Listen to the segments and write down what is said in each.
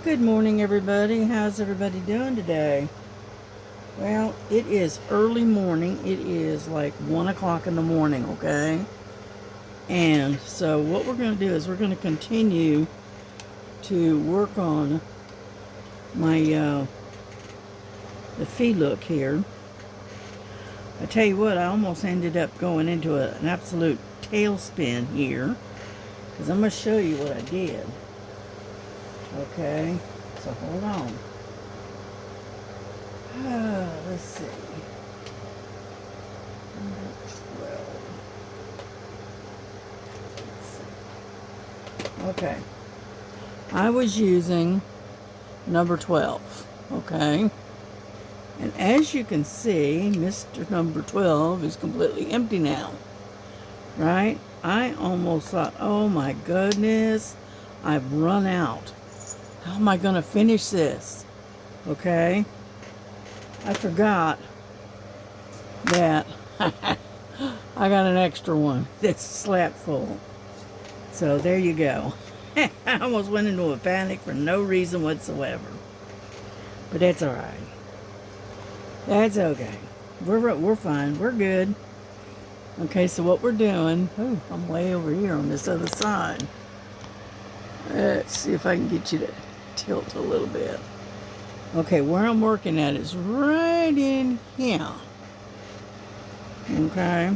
Good morning, everybody. How's everybody doing today? Well, it is early morning. It is like 1 o'clock in the morning, okay? And so what we're going to do is we're going to continue to work on my the feed look here. I tell you what, I almost ended up going into an absolute tailspin here because I'm going to show you what I did. Okay, so hold on. Let's see. Number 12. Let's see. Okay. I was using number 12. Okay. And as you can see, Mr. Number 12 is completely empty now. Right? I almost thought, oh my goodness, I've run out. How am I going to finish this? Okay. I forgot that I got an extra one that's slap full. So there you go. I almost went into a panic for no reason whatsoever. But that's all right. That's okay. We're fine. We're good. Okay, so what we're doing... Oh, I'm way over here on this other side. Let's see if I can get you to tilt a little bit. Okay, where I'm working at is right in here. Okay.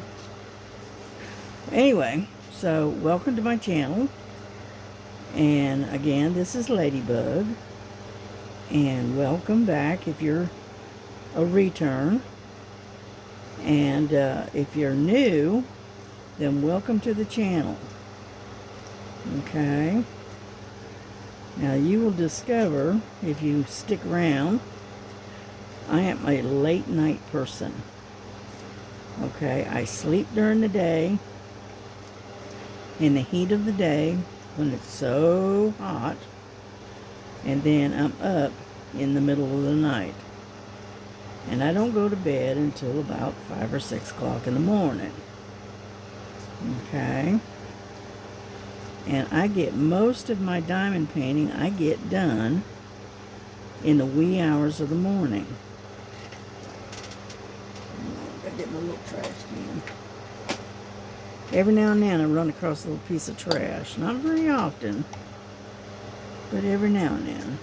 Anyway, so welcome to my channel. And again, this is Ladybug. And welcome back if you're a return. And if you're new, then welcome to the channel. Okay. Now you will discover, if you stick around, I am a late night person. Okay, I sleep during the day, in the heat of the day, when it's so hot, and then I'm up in the middle of the night. And I don't go to bed until about 5 or 6 o'clock in the morning. Okay. And I get most of my diamond painting, I get done in the wee hours of the morning. I gotta get my little trash can. Every now and then I run across a little piece of trash. Not very often, but every now and then.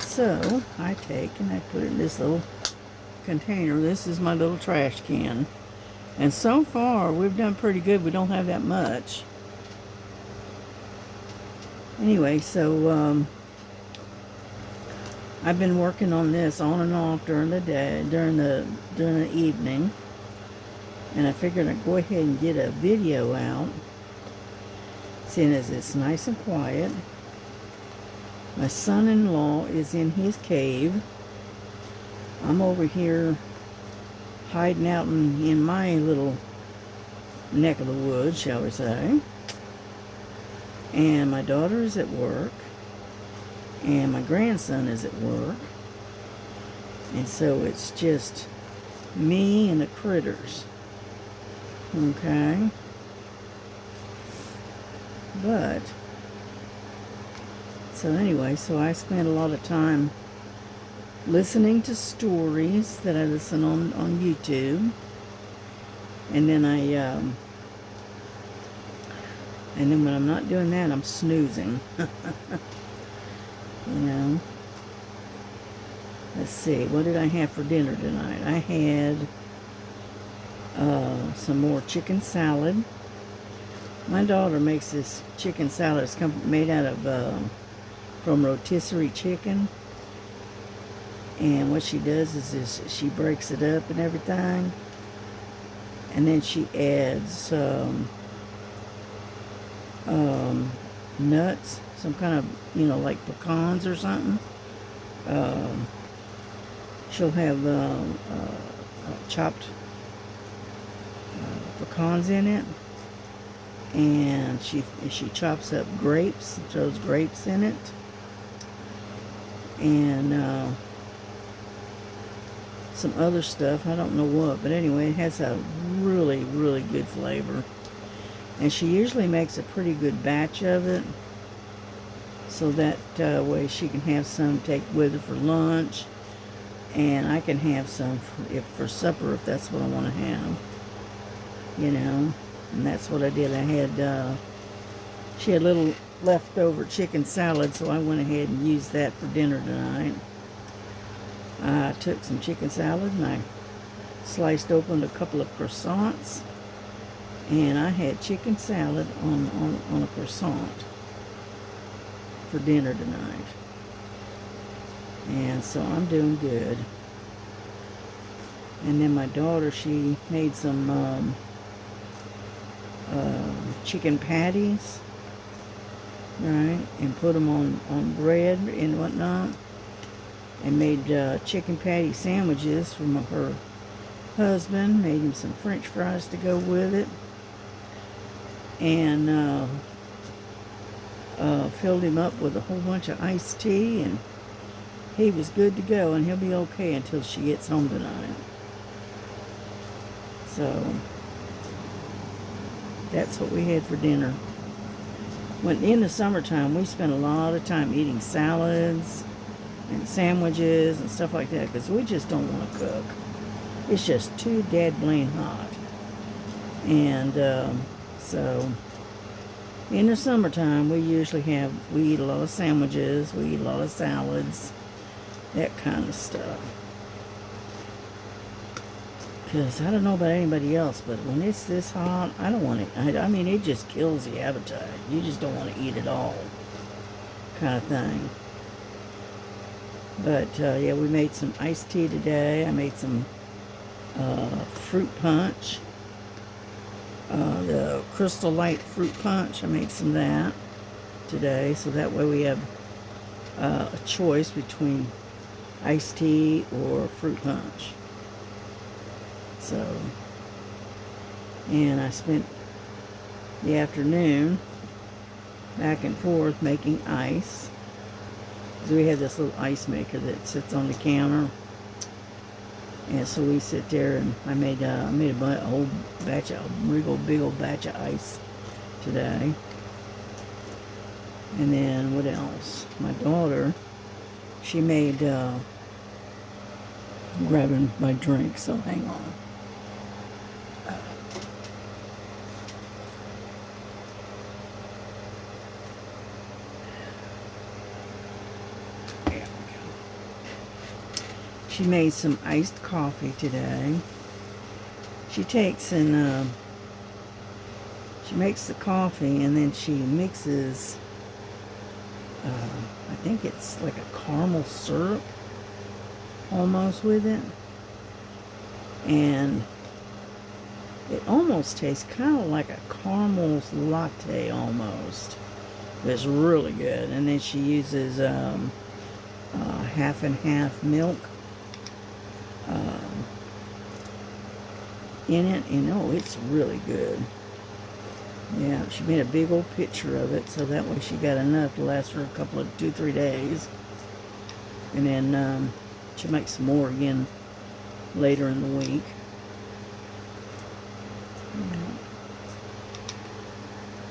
So I take and I put it in this little container. This is my little trash can. And so far we've done pretty good. We don't have that much. Anyway, so I've been working on this on and off during the day, during the evening, and I figured I'd go ahead and get a video out, seeing as it's nice and quiet. My son-in-law is in his cave. I'm over here hiding out in my little neck of the woods, shall we say. And my daughter is at work. And my grandson is at work. And so it's just me and the critters. Okay? But, so anyway, so I spend a lot of time listening to stories that I listen on YouTube. And then and then when I'm not doing that, I'm snoozing. You know. Let's see, what did I have for dinner tonight? I had some more chicken salad. My daughter makes this chicken salad. It's made out of from rotisserie chicken. And what she does is she breaks it up and everything. And then she adds nuts, some kind of, like pecans or something. She'll have chopped pecans in it, and she chops up grapes, throws grapes in it, and some other stuff. I don't know what, but anyway, it has a really, really good flavor. And she usually makes a pretty good batch of it. so that way she can have some take with her for lunch, and I can have some for supper if that's what I want to have, you know. And that's what I did. I had she had a little leftover chicken salad, so I went ahead and used that for dinner tonight. I took some chicken salad and I sliced open a couple of croissants, and I had chicken salad on a croissant for dinner tonight. And so I'm doing good. And then my daughter, she made some chicken patties, right, and put them on bread and whatnot, and made chicken patty sandwiches for her husband, made him some french fries to go with it, and filled him up with a whole bunch of iced tea, and he was good to go, and he'll be okay until she gets home tonight. So that's what we had for dinner. When in the summertime, we spend a lot of time eating salads and sandwiches and stuff like that, because we just don't want to cook. It's just too dead blain hot. And so in the summertime, we eat a lot of sandwiches, we eat a lot of salads, that kind of stuff. Because I don't know about anybody else, but when it's this hot, I don't want to, I mean, it just kills the appetite. You just don't want to eat it all, kind of thing. But, yeah, we made some iced tea today. I made some fruit punch, the Crystal Light fruit punch. I made some of that today, so that way we have a choice between iced tea or fruit punch. So, and I spent the afternoon back and forth making ice. So we have this little ice maker that sits on the counter, and so we sit there, and I made a whole batch of big old batch of ice today. And then what else? My daughter, she made grabbing my drink. So hang on. She made some iced coffee today. She takes and she makes the coffee, and then she mixes, I think it's like a caramel syrup almost with it. And it almost tastes kind of like a caramel latte almost. It's really good. And then she uses half and half milk in it, and oh, it's really good. Yeah, she made a big old picture of it, so that way she got enough to last her a couple of 2-3 days. And then she'll make some more again later in the week.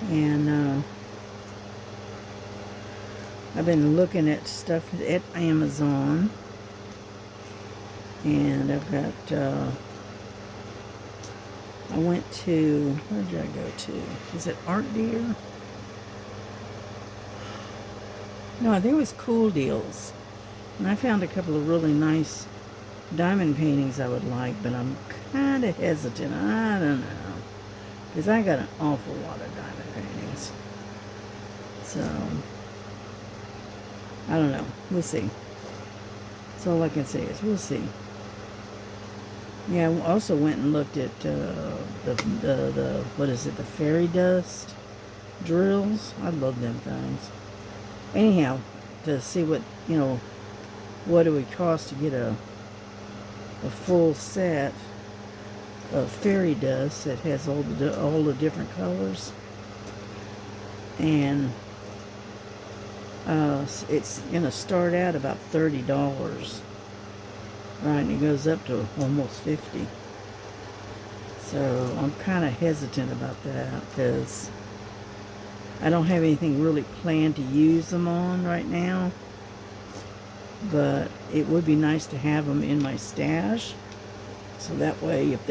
And I've been looking at stuff at Amazon, and I've got I went to, where did I go to? Is it Art Deer? No, I think it was Cool Deals. And I found a couple of really nice diamond paintings I would like, but I'm kind of hesitant. I don't know. Because I got an awful lot of diamond paintings. So, I don't know. We'll see. That's all I can say is we'll see. Yeah, I also went and looked at the what is it, the fairy dust drills. I love them things. Anyhow, to see what, you know, what it would cost to get a full set of fairy dust that has all the different colors, and it's gonna start out about $30. Right, and it goes up to almost 50. So I'm kind of hesitant about that, because I don't have anything really planned to use them on right now, but it would be nice to have them in my stash, so that way if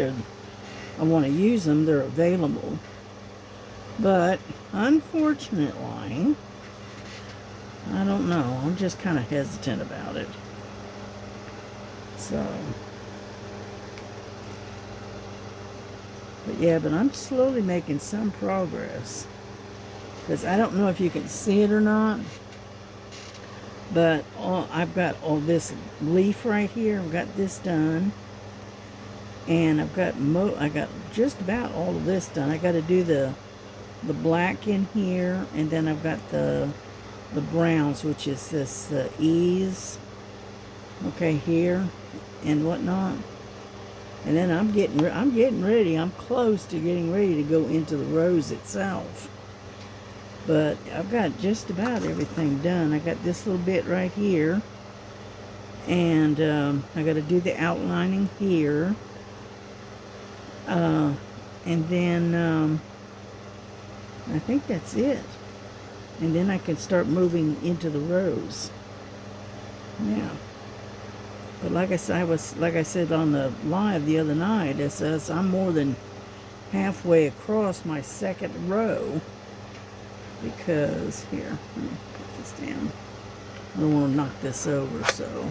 I want to use them, they're available. But unfortunately, I don't know, I'm just kind of hesitant about it. So, but yeah, but I'm slowly making some progress, because I don't know if you can see it or not, but I've got all this leaf right here. I've got this done, and I got just about all of this done. I got to do the black in here, and then I've got the browns, which is this ease, okay, here and whatnot. And then I'm getting ready. I'm close to getting ready to go into the rose itself. But I've got just about everything done. I got this little bit right here, and I got to do the outlining here, and then I think that's it. And then I can start moving into the rose. Yeah. But like I said on the live the other night, it says I'm more than halfway across my second row. Because, here, let me put this down. I don't want to knock this over, so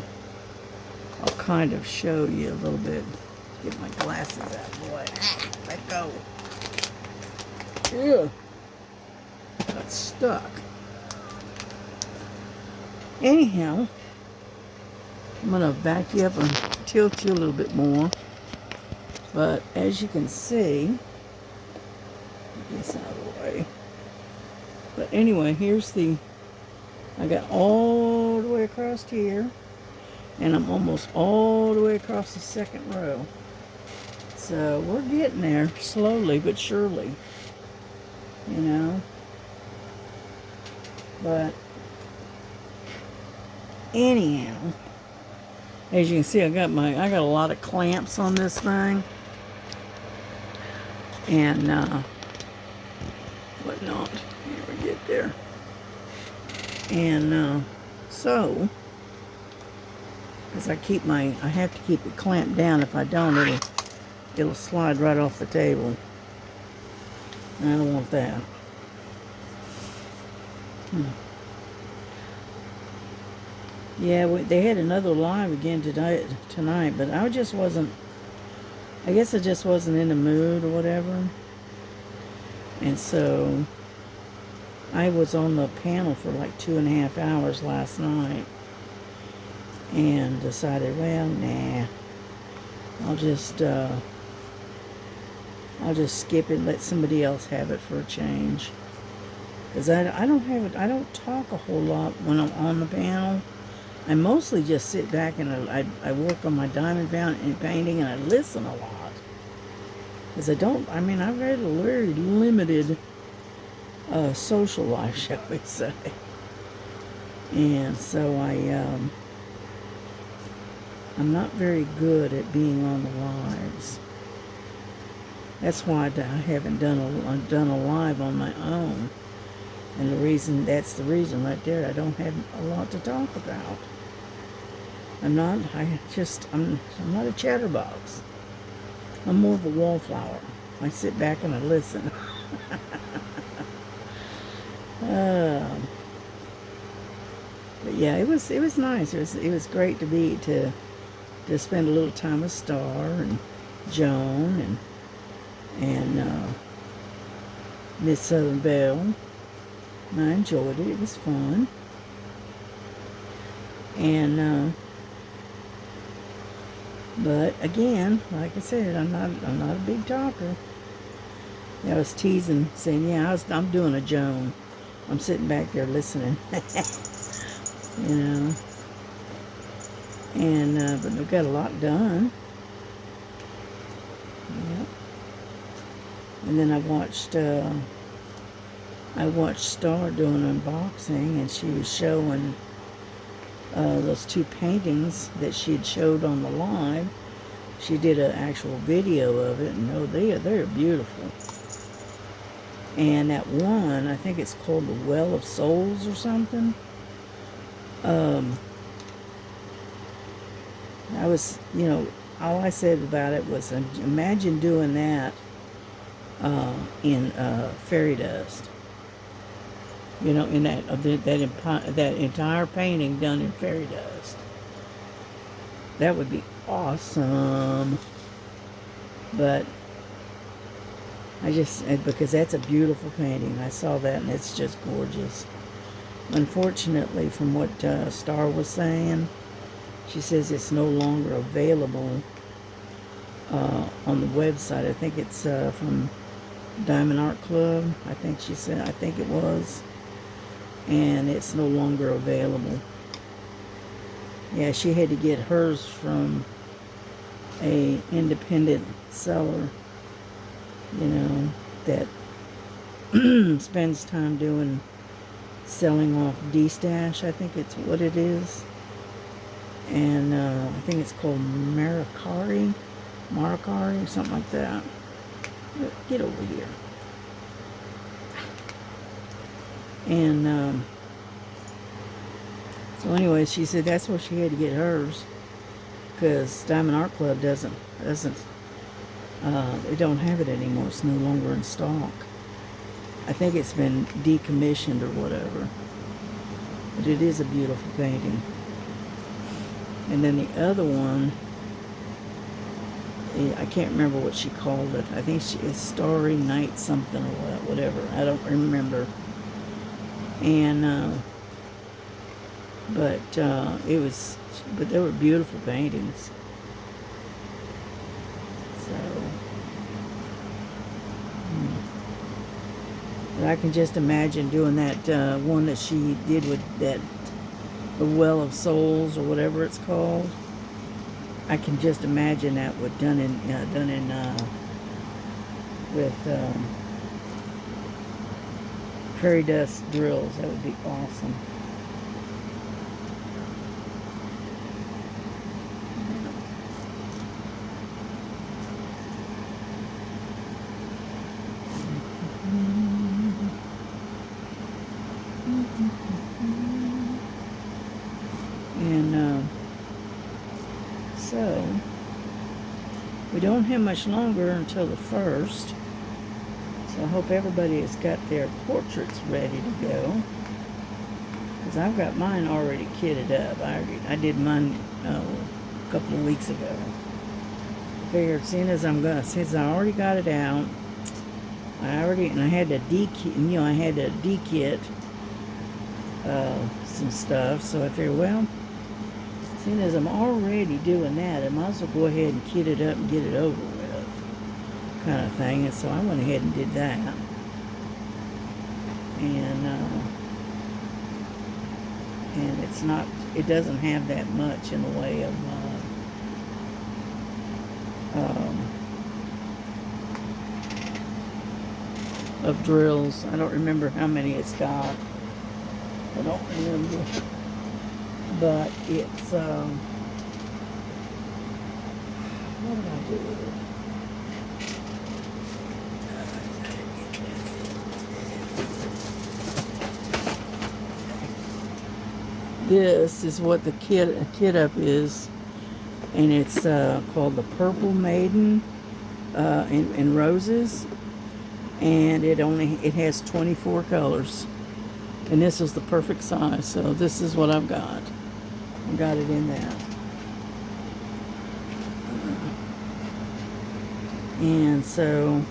I'll kind of show you a little bit. Get my glasses out of the way. Let go. Ew. Got stuck. Anyhow, I'm going to back you up and tilt you a little bit more. But as you can see, get this out of the way. But anyway, here's I got all the way across here, and I'm almost all the way across the second row. So we're getting there, slowly but surely, you know. But anyhow, as you can see, I got a lot of clamps on this thing, and whatnot. Here we get there. And so, as I have to keep it clamped down. If I don't, it'll slide right off the table. And I don't want that. Yeah, they had another live again tonight, but I guess I just wasn't in the mood or whatever. And so I was on the panel for like 2.5 hours last night, and decided, well, nah, I'll just skip it and let somebody else have it for a change. Because I don't talk a whole lot when I'm on the panel. I mostly just sit back and I work on my diamond painting, and I listen a lot. Because I've got a very limited social life, shall we say. And so I'm not very good at being on the lives. That's why I haven't done a live on my own. And that's the reason right there. I don't have a lot to talk about. I'm not a chatterbox. I'm more of a wallflower. I sit back and I listen. But yeah, it was nice. It was great to spend a little time with Star and Joan and Miss Southern Belle. I enjoyed it. It was fun. And but again, like I said, I'm not a big talker. I was teasing, saying, yeah, I'm doing a Joan. I'm sitting back there listening. You know. And but we got a lot done. Yep. And then I watched Star doing unboxing, and she was showing those two paintings that she had showed on the live. She did an actual video of it, and they're beautiful. And that one, I think it's called the Well of Souls or something. I was, all I said about it was, imagine doing that in fairy dust. In that entire painting done in fairy dust. That would be awesome. But because that's a beautiful painting. I saw that and it's just gorgeous. Unfortunately, from what Star was saying, she says it's no longer available on the website. I think it's from Diamond Art Club. I think she said, I think it was. And it's no longer available. Yeah, she had to get hers from a independent seller, that spends time selling off D-Stash, I think it's what it is. And I think it's called Marikari or something like that. Get over here. And so anyway, she said that's where she had to get hers, because Diamond Art Club doesn't they don't have it anymore. It's no longer in stock. I think it's been decommissioned or whatever. But it is a beautiful painting. And then the other one, I can't remember what she called it. I think it's Starry Night something or whatever. I don't remember. And but they were beautiful paintings. So, but I can just imagine doing that one that she did with that, the Well of Souls or whatever it's called. I can just imagine that done in with fairy dust drills. That would be awesome. And so we don't have much longer until the 1st. So I hope everybody has got their portraits ready to go, because I've got mine already kitted up. I did mine a couple of weeks ago. I figured, since I already got it out, I had to dekit, I had to dekit some stuff. So I figured, well, seeing as I'm already doing that, I might as well go ahead and kit it up and get it over with, kind of thing. And so I went ahead and did that. And it doesn't have that much in the way of drills. I don't remember how many it's got. I don't remember. But it's, what did I do with it? This is what the kit up is, and it's called the Purple Maiden in Roses, and it has 24 colors, and this is the perfect size. So this is what I've got. I got it in that. And so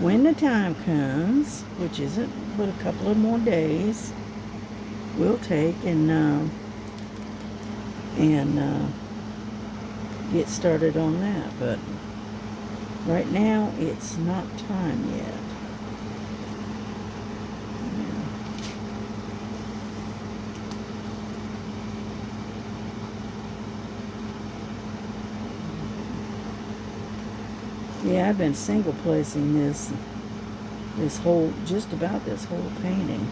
when the time comes, which isn't but a couple of more days, we'll take and get started on that. But right now it's not time yet. Yeah, I've been single placing just about this whole painting.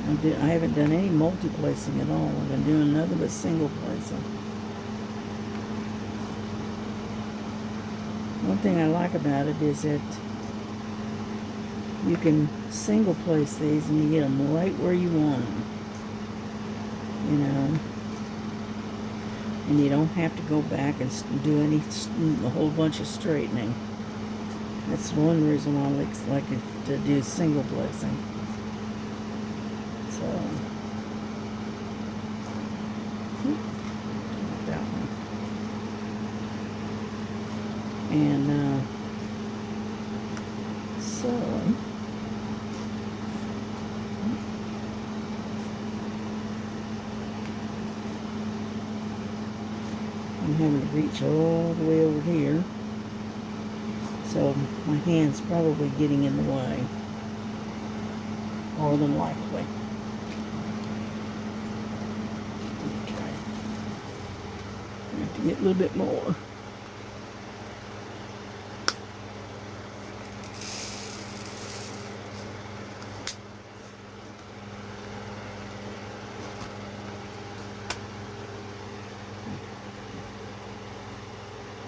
I haven't done any multi-placing at all. I've been doing nothing but single placing. One thing I like about it is that you can single place these and you get them right where you want them, you know, and you don't have to go back and do a whole bunch of straightening. That's one reason why I like to do single placing. So, that one. And so I'm having to reach all the way over here. So my hand's probably getting in the way, more than likely. Okay. I have to get a little bit more.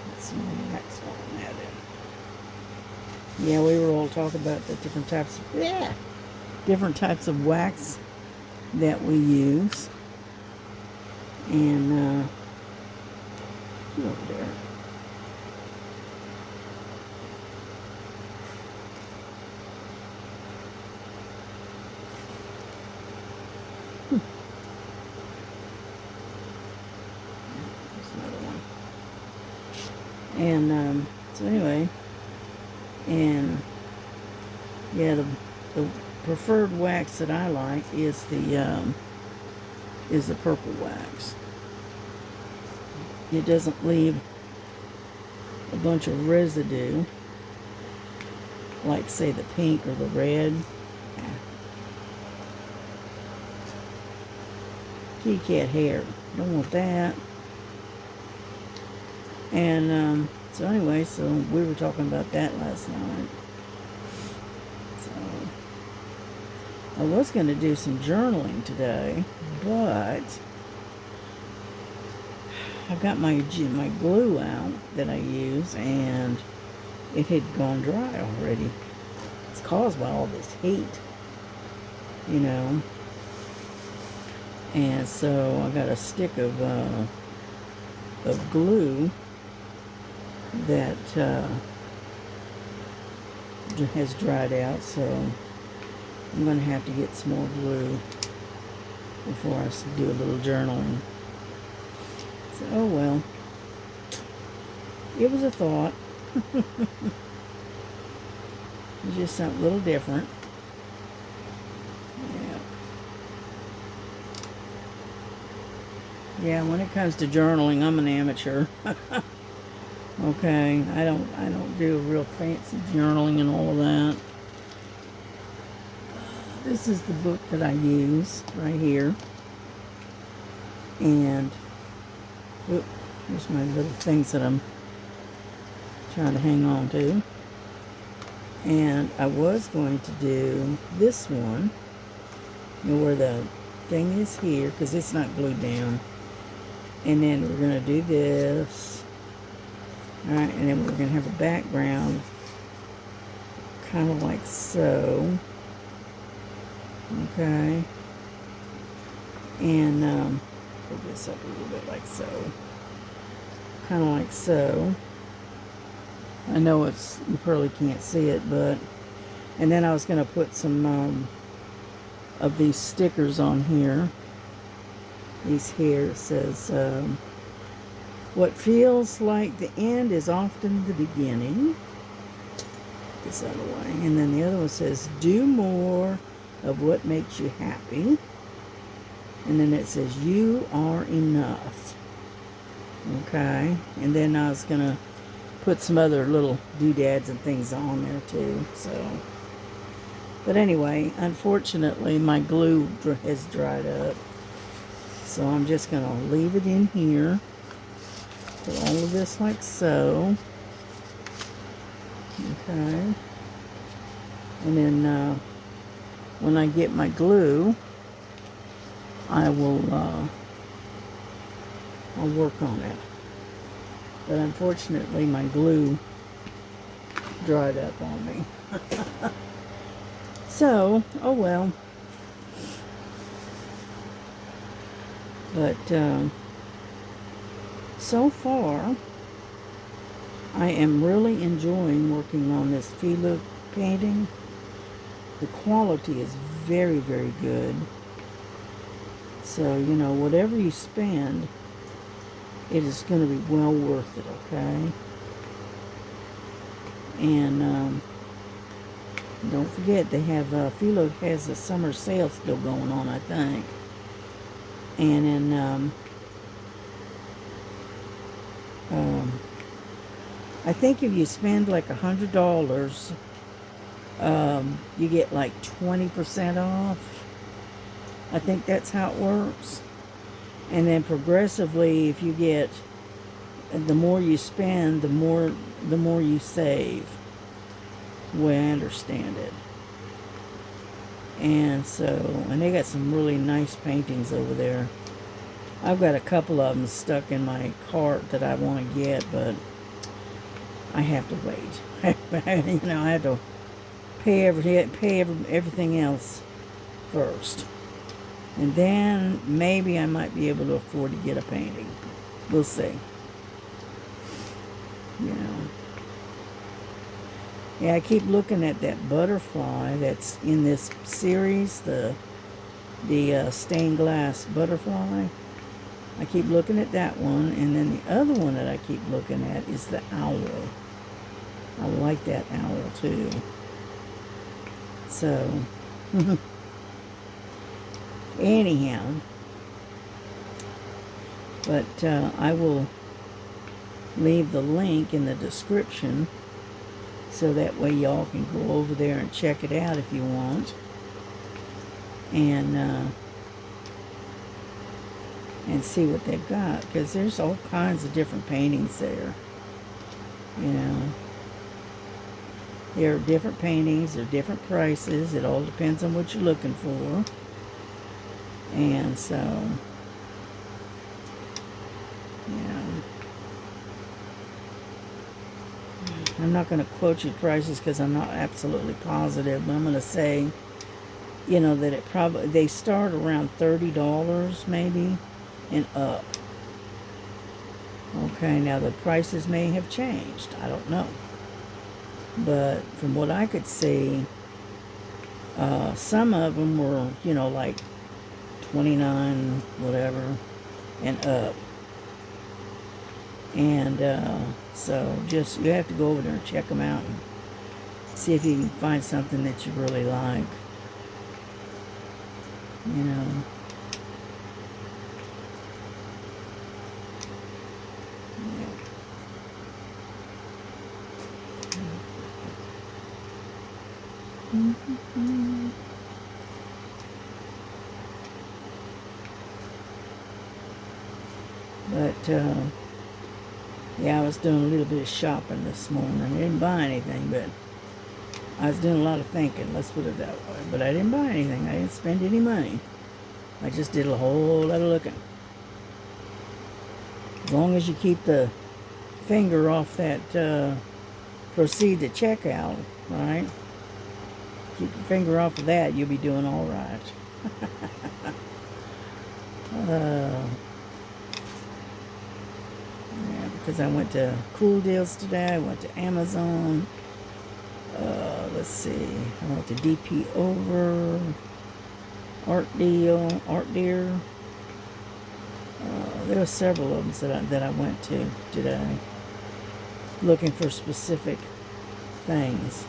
Let's see what the next one had in. Yeah, we were all talking about the different types of wax that we use. And over there. There's another one. And so anyway, and yeah, the preferred wax that I like is the purple wax. It doesn't leave a bunch of residue like, say, the pink or the red. Kitty cat hair, don't want that. And so anyway, so we were talking about that last night. So I was going to do some journaling today, but I've got my glue out that I use, and it had gone dry already. It's caused by all this heat, you know. And so I got a stick of glue that has dried out, so I'm going to have to get some more glue before I do a little journaling. So, oh well. It was a thought. It's just something a little different. Yeah, when it comes to journaling, I'm an amateur. Okay, I don't do real fancy journaling and all of that. This is the book that I use right here. And here's my little things that I'm trying to hang on to. And I was going to do this one, you know, where the thing is here, because it's not glued down. And then we're going to do this. Alright, and then we're going to have a background kind of like so. Okay. And pull this up a little bit like so. Kind of like so. I know you probably can't see it, but... And then I was going to put some of these stickers on here. These here, it says, what feels like the end is often the beginning. Get this out of the way. And then the other one says, do more of what makes you happy. And then it says, you are enough. Okay. And then I was going to put some other little doodads and things on there too. So, but anyway, unfortunately, my glue has dried up. So I'm just going to leave it in here. Put all of this like so. Okay. And then when I get my glue, I'll work on it. But unfortunately, my glue dried up on me. So, oh well. But so far, I am really enjoying working on this Fila painting. The quality is very, very good. So, you know, whatever you spend, it is going to be well worth it, okay? And don't forget, they have, Philo has a summer sale still going on, I think. And in, I think if you spend like $100, you get like 20% off. I think that's how it works. And then progressively, if you get, the more you spend, the more you save. The way I understand it. And so, and they got some really nice paintings over there. I've got a couple of them stuck in my cart that I want to get, but I have to wait. You know, I have to pay everything else first. And then maybe I might be able to afford to get a painting. We'll see. You know. Yeah, I keep looking at that butterfly that's in this series, the stained glass butterfly. I keep looking at that one, and then the other one that I keep looking at is the owl. I like that owl too. So, anyhow, but I will leave the link in the description so that way y'all can go over there and check it out if you want. And see what they've got, because there's all kinds of different paintings there. You know, there are different paintings, there are different prices. It all depends on what you're looking for. And so, yeah, I'm not going to quote you prices because I'm not absolutely positive, but I'm going to say, you know, that they start around $30 maybe and up. Okay, now the prices may have changed. I don't know. But from what I could see, some of them were, you know, like 29 whatever and up. And so just, you have to go over there and check them out and see if you can find something that you really like. You know. But yeah, I was doing a little bit of shopping this morning. I didn't buy anything, but I was doing a lot of thinking, let's put it that way. But I didn't buy anything. I didn't spend any money. I just did a whole lot of looking. As long as you keep the finger off that proceed to checkout, right? Keep your finger off of that, you'll be doing all right. Yeah, because I went to Cool Deals today. I went to Amazon. Let's see. I went to DP Over, Art Deer. There were several of them that I went to today, looking for specific things.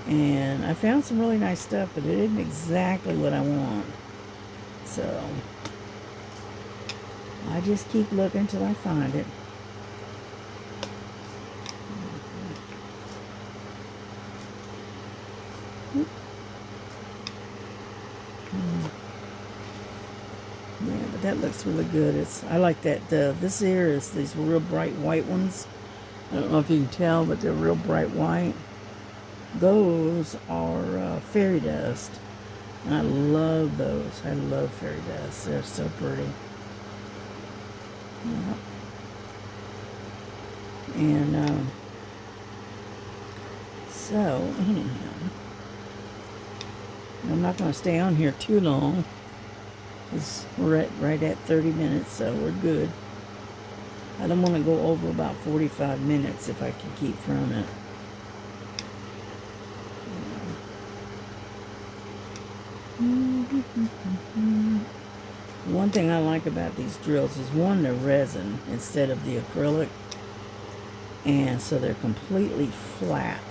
And I found some really nice stuff, but it isn't exactly what I want. So I just keep looking until I find it. Yeah, but that looks really good. I like that. This here is these real bright white ones. I don't know if you can tell, but they're real bright white. Those are fairy dust. And I love those. I love fairy dust. They're so pretty. Yeah. And so, anyhow, I'm not going to stay on here too long, because we're right at 30 minutes, so we're good. I don't want to go over about 45 minutes if I can keep from it. One thing I like about these drills is, one, they're resin instead of the acrylic, and so they're completely flat.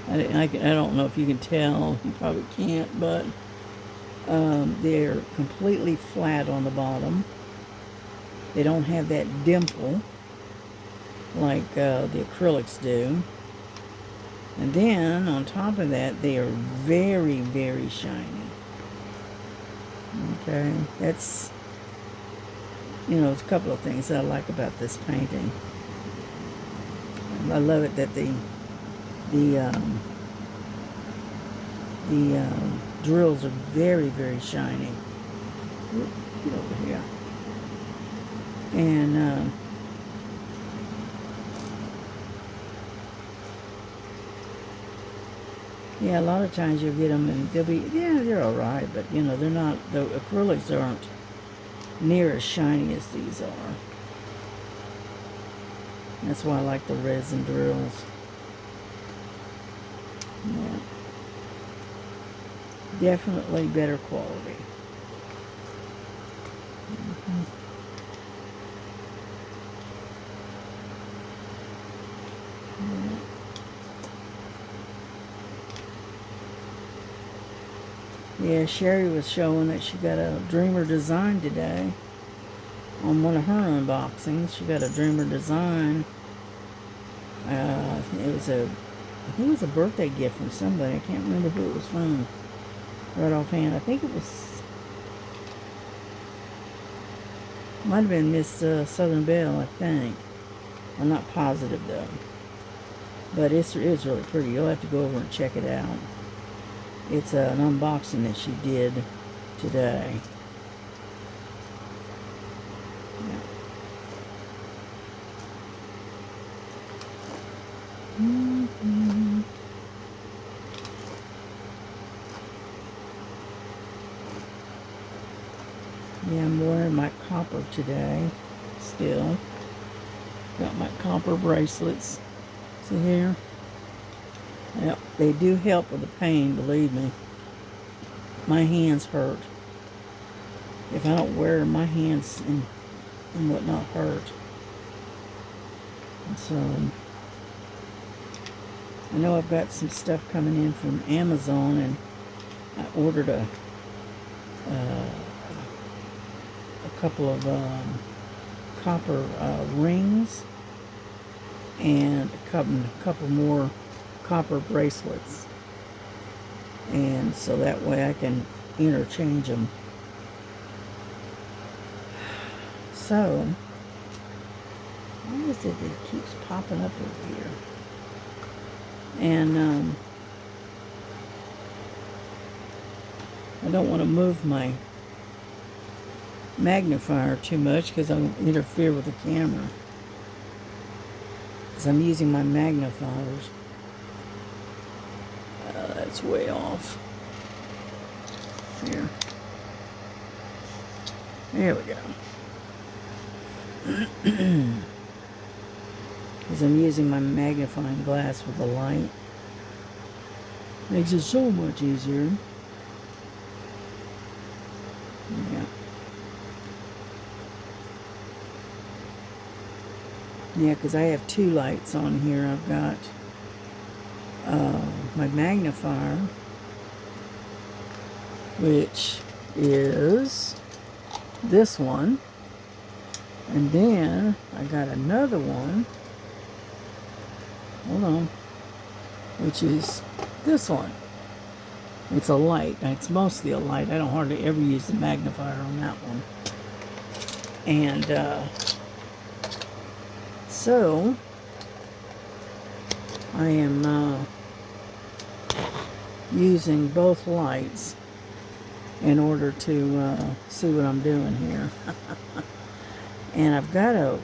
I don't know if you can tell, you probably can't, but they're completely flat on the bottom. They don't have that dimple like the acrylics do. And then on top of that, they are very, very shiny. Okay, that's, there's a couple of things that I like about this painting. I love it that the drills are very, very shiny. Get over here. And yeah, a lot of times you'll get them and they'll be, they're all right, but they're not, the acrylics aren't near as shiny as these are. That's why I like the resin drills. Yeah. Definitely better quality. Yeah, Sherry was showing that she got a Dreamer design today on one of her unboxings. She got a Dreamer design. I think it was a birthday gift from somebody. I can't remember who it was from right offhand. I think it might have been Miss Southern Belle, I think. I'm not positive though. But it's really pretty. You'll have to go over and check it out. It's an unboxing that she did today. Yeah, I'm wearing my copper today, still. Got my copper bracelets. See here? Yep, they do help with the pain, believe me. My hands hurt. If I don't wear them, my hands and whatnot hurt. And so, I know I've got some stuff coming in from Amazon, and I ordered a couple of copper rings and a couple more copper bracelets, and so that way I can interchange them. So, why is it that it keeps popping up over here? And I don't want to move my magnifier too much because I'll interfere with the camera, because I'm using my magnifiers. That's way off. Here. There we go. Because I'm using my magnifying glass with the light. Makes it so much easier. Yeah. Yeah, because I have two lights on here. I've got my magnifier, which is this one, and then I got another one, hold on, which is this one. It's a light. It's mostly a light. I don't hardly ever use the magnifier on that one. And so I am using both lights in order to see what I'm doing here. And I've got a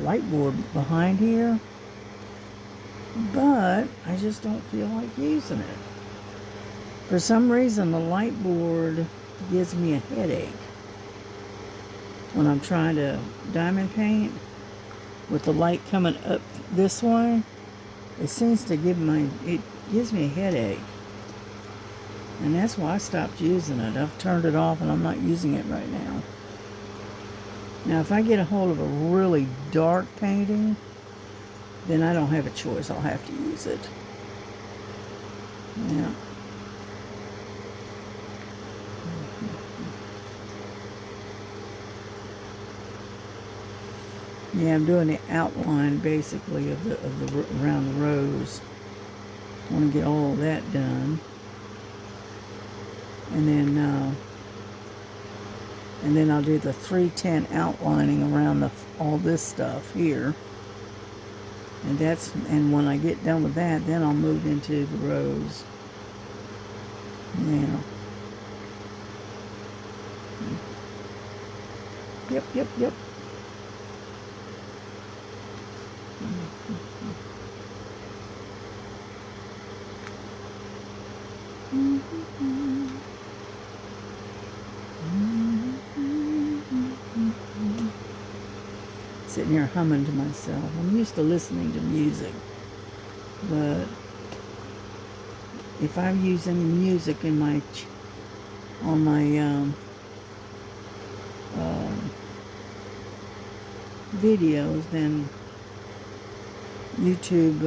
light board behind here, but I just don't feel like using it. For some reason, the light board gives me a headache when I'm trying to diamond paint. With the light coming up this way, it seems to it gives me a headache. And that's why I stopped using it. I've turned it off and I'm not using it right now. Now, if I get a hold of a really dark painting, then I don't have a choice. I'll have to use it. Yeah. Yeah, I'm doing the outline basically of the around the rose. I want to get all of that done, and then I'll do the 310 outlining around all this stuff here. And when I get done with that, then I'll move into the rose. Yeah. Yep. Sitting here humming to myself. I'm used to listening to music, but if I use any music in on my videos, then YouTube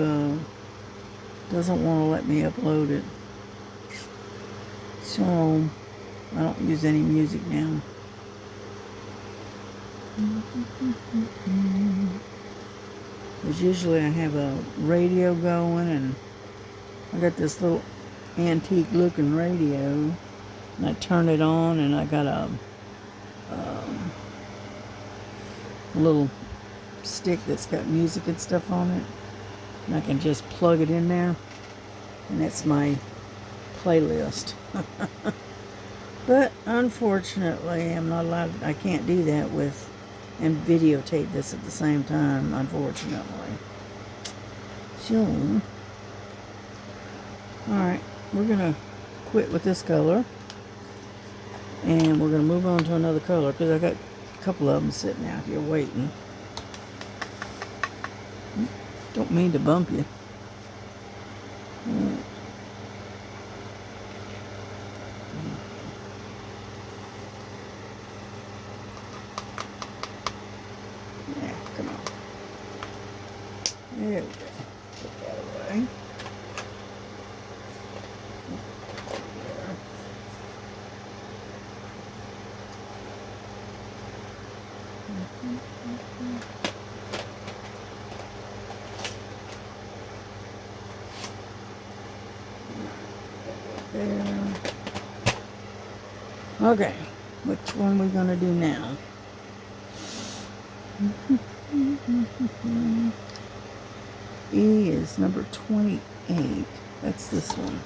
doesn't want to let me upload it. So I don't use any music now. Because usually I have a radio going, and I got this little antique looking radio, and I turn it on, and I got a little stick that's got music and stuff on it, and I can just plug it in there, and that's my playlist. But unfortunately, I'm not allowed, I can't do that and videotape this at the same time, unfortunately. So, alright, we're gonna quit with this color, and we're gonna move on to another color, because I got a couple of them sitting out here waiting. Don't mean to bump you. Yeah, come on. There we go. Put that away. There. Okay, which one are we going to do now? E is number 28. That's this one.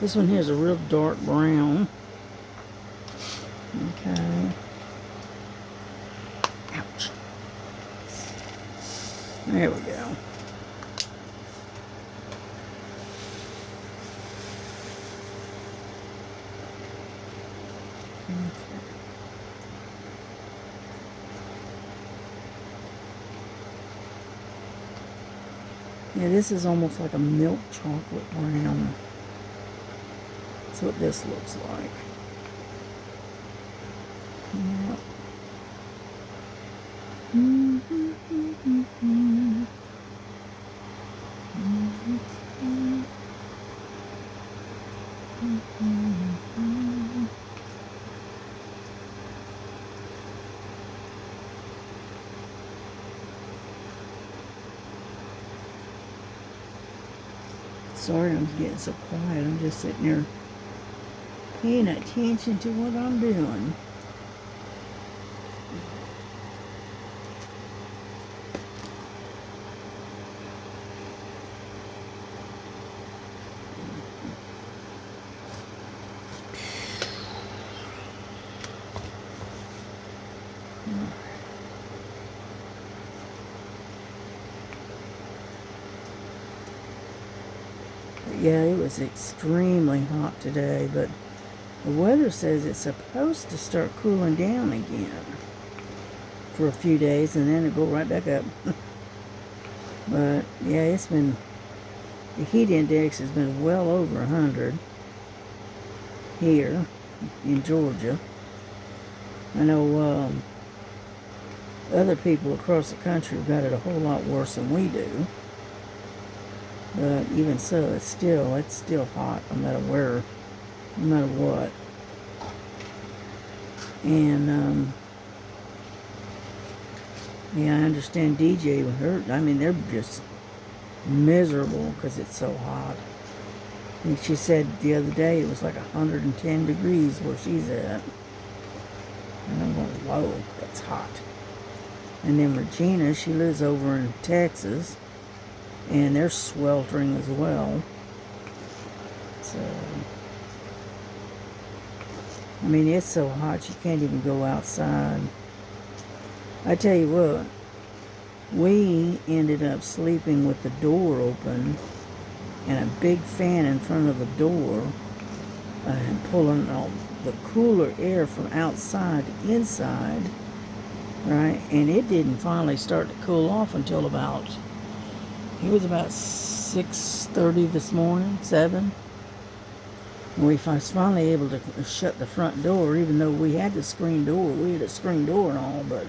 This one here is a real dark brown. Okay. Ouch. There we go. Yeah, this is almost like a milk chocolate brown. That's what this looks like. Yeah. Sorry I'm getting so quiet. I'm just sitting there paying attention to what I'm doing. Yeah, it was extremely hot today, but the weather says it's supposed to start cooling down again for a few days, and then it'll go right back up. But yeah, the heat index has been well over 100 here in Georgia. I know other people across the country have got it a whole lot worse than we do. But even so, it's still hot no matter where, no matter what. And yeah, I understand DJ with her. I mean, they're just miserable because it's so hot. I think she said the other day it was like 110 degrees where she's at. And I'm going, whoa, that's hot. And then Regina, she lives over in Texas, and they're sweltering as well. So, I mean, it's so hot you can't even go outside. I tell you what, we ended up sleeping with the door open and a big fan in front of the door, and pulling the cooler air from outside to inside, right? And it didn't finally start to cool off until it was about 6:30 this morning, 7. And we was finally able to shut the front door, even though we had the screen door. We had a screen door and all, but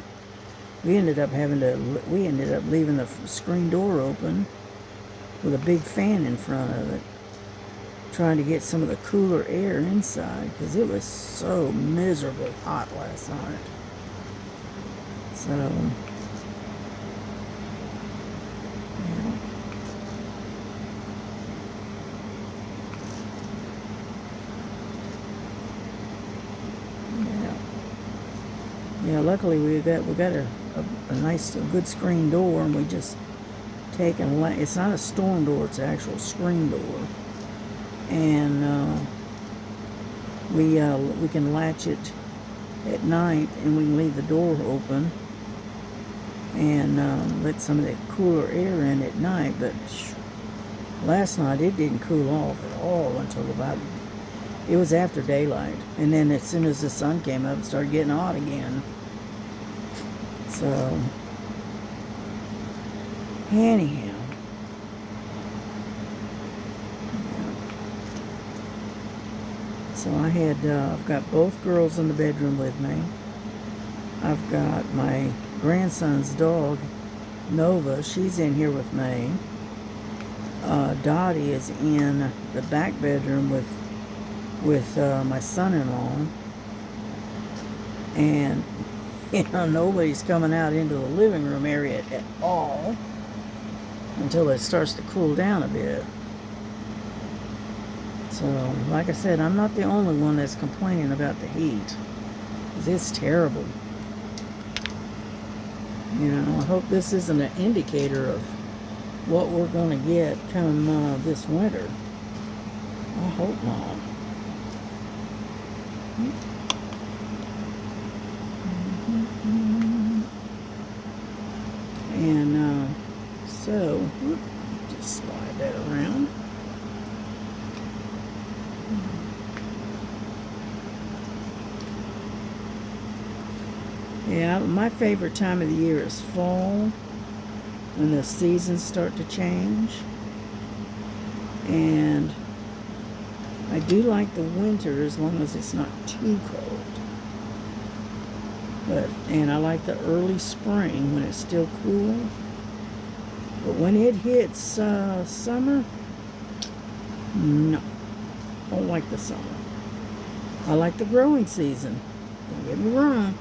we ended up leaving the screen door open with a big fan in front of it, trying to get some of the cooler air inside, because it was so miserably hot last night. So, yeah. Yeah, luckily we got a nice, good screen door, and we just it's not a storm door, it's an actual screen door. And we can latch it at night, and we can leave the door open and let some of that cooler air in at night. But last night it didn't cool off at all until it was after daylight. And then as soon as the sun came up, it started getting hot again. So, anyhow. So I've got both girls in the bedroom with me. I've got my grandson's dog, Nova. She's in here with me. Dottie is in the back bedroom with my son-in-law. And nobody's coming out into the living room area at all until it starts to cool down a bit. So, like I said, I'm not the only one that's complaining about the heat. It's terrible. I hope this isn't an indicator of what we're going to get come this winter. I hope not. And so, just slide that around. Yeah, my favorite time of the year is fall, when the seasons start to change. And I do like the winter as long as it's not too cold. And I like the early spring when it's still cool. But when it hits summer, no, don't like the summer. I like the growing season, don't get me wrong,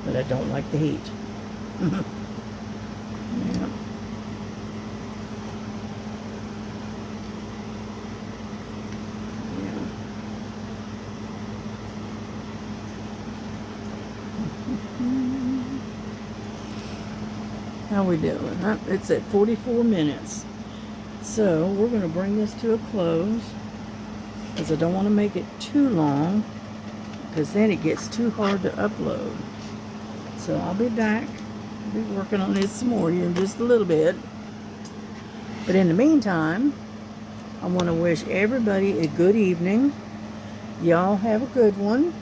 but I don't like the heat. Yeah. How we doing? It's at 44 minutes. So we're going to bring this to a close, because I don't want to make it too long, because then it gets too hard to upload. So I'll be back. I'll be working on this some more here in just a little bit. But in the meantime, I want to wish everybody a good evening. Y'all have a good one.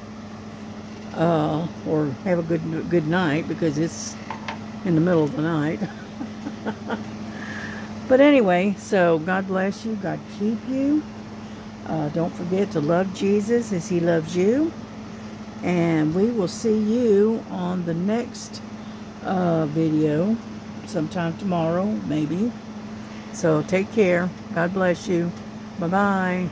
Or have a good night, because it's in the middle of the night. But anyway, so God bless you. God keep you. Don't forget to love Jesus as he loves you. And we will see you on the next video sometime tomorrow, maybe. So take care. God bless you. Bye-bye.